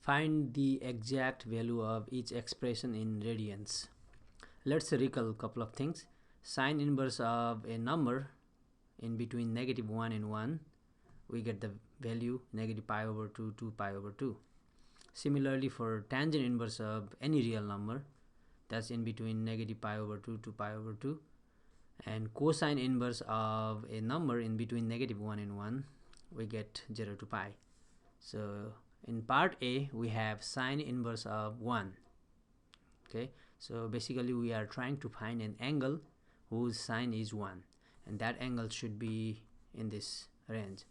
Find the exact value of each expression in radians. Let's recall a couple of things. Sine inverse of a number in between -1 and 1, we get the value -pi/2 to pi/2. Similarly, for tangent inverse of any real number, that's in between -pi/2 to pi/2, and cosine inverse of a number in between -1 and 1, we get 0 to pi. So in part A, we have sine inverse of 1. Okay, so basically we are trying to find an angle whose sine is 1, and that angle should be in this range,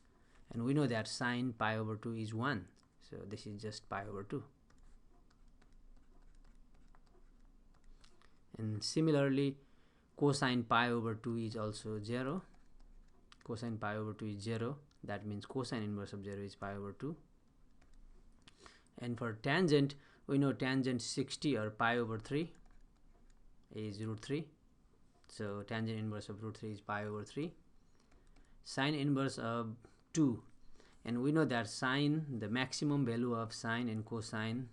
and we know that sine pi/2 is 1, so this is just pi/2. And similarly, cosine pi/2 is also 0. Cosine pi/2 is 0, that means cosine inverse of 0 is pi/2. And for tangent, we know tangent 60 or pi/3 is √3, so tangent inverse of √3 is pi/3. Sine inverse of 2, and we know that sine, the maximum value of sine and cosine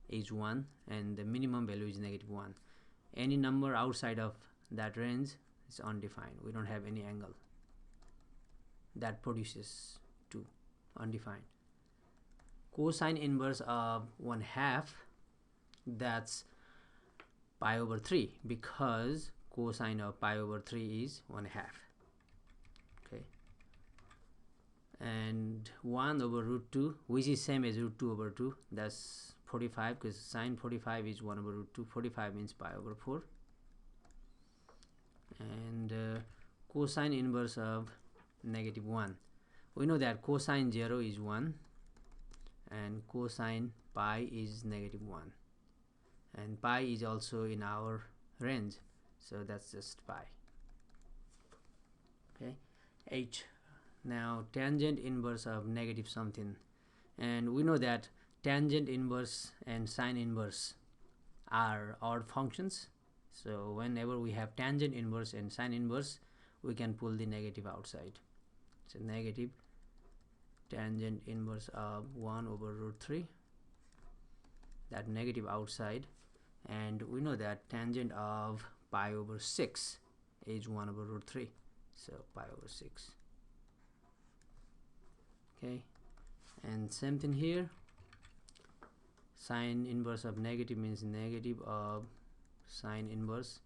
is 1, and the minimum value is -1. Any number outside of that range is undefined. We don't have any angle that produces 2, undefined. Cosine inverse of 1/2, that's pi/3, because cosine of pi/3 is 1/2. Okay, and 1/√2, which is same as √2/2, that's 45, because sine 45 is 1/√2. 45 means pi/4. And cosine inverse of -1, we know that cosine 0 is 1, and cosine pi is -1, and pi is also in our range, so that's just pi. Okay, 8. Now tangent inverse of negative something, and we know that tangent inverse and sine inverse are odd functions, so whenever we have tangent inverse and sine inverse, we can pull the negative outside. So negative tangent inverse of 1/√3, that negative outside, and we know that tangent of pi/6 is 1/√3, so pi/6. Okay, and same thing here. Sine inverse of negative means negative of sine inverse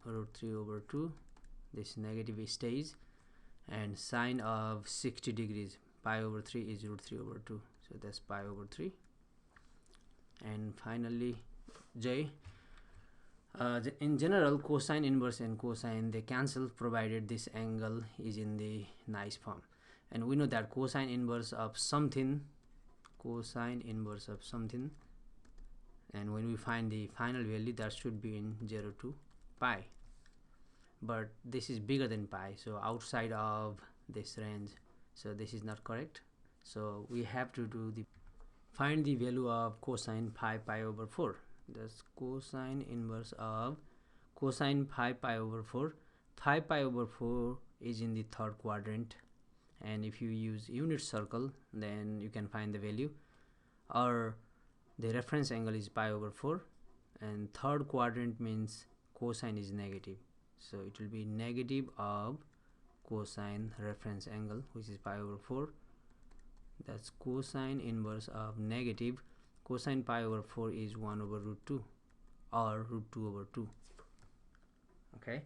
√3/2, this negative stays, and sine of 60 degrees pi/3 is √3/2, so that's pi/3. And finally J, in general cosine inverse and cosine, they cancel provided this angle is in the nice form, and we know that cosine inverse of something, and when we find the final value, that should be in 0 to pi, but this is bigger than pi, so outside of this range, so this is not correct. So we have to do the find the value of cosine pi/4. That's cosine inverse of cosine pi/4. Pi/4 is in the third quadrant, and if you use unit circle, then you can find the value, or the reference angle is pi/4, and third quadrant means cosine is negative, so it will be negative of cosine reference angle, which is pi/4. That's cosine inverse of negative cosine pi/4 is 1/√2 or √2/2. Okay,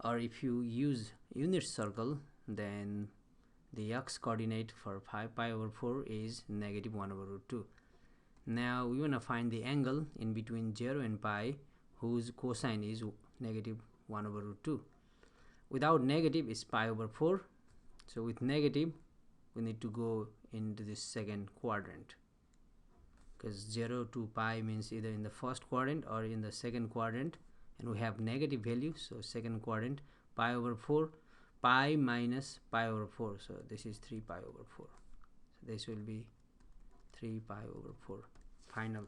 or if you use unit circle, then the x coordinate for pi/4 is -1/√2. Now we want to find the angle in between 0 and pi whose cosine is -1/√2. Without negative is pi/4, so with negative we need to go into the second quadrant, because 0 to pi means either in the first quadrant or in the second quadrant, and we have negative value, so second quadrant, pi/4, pi minus pi/4, so this is 3 pi/4, so this will be 3 pi/4 final.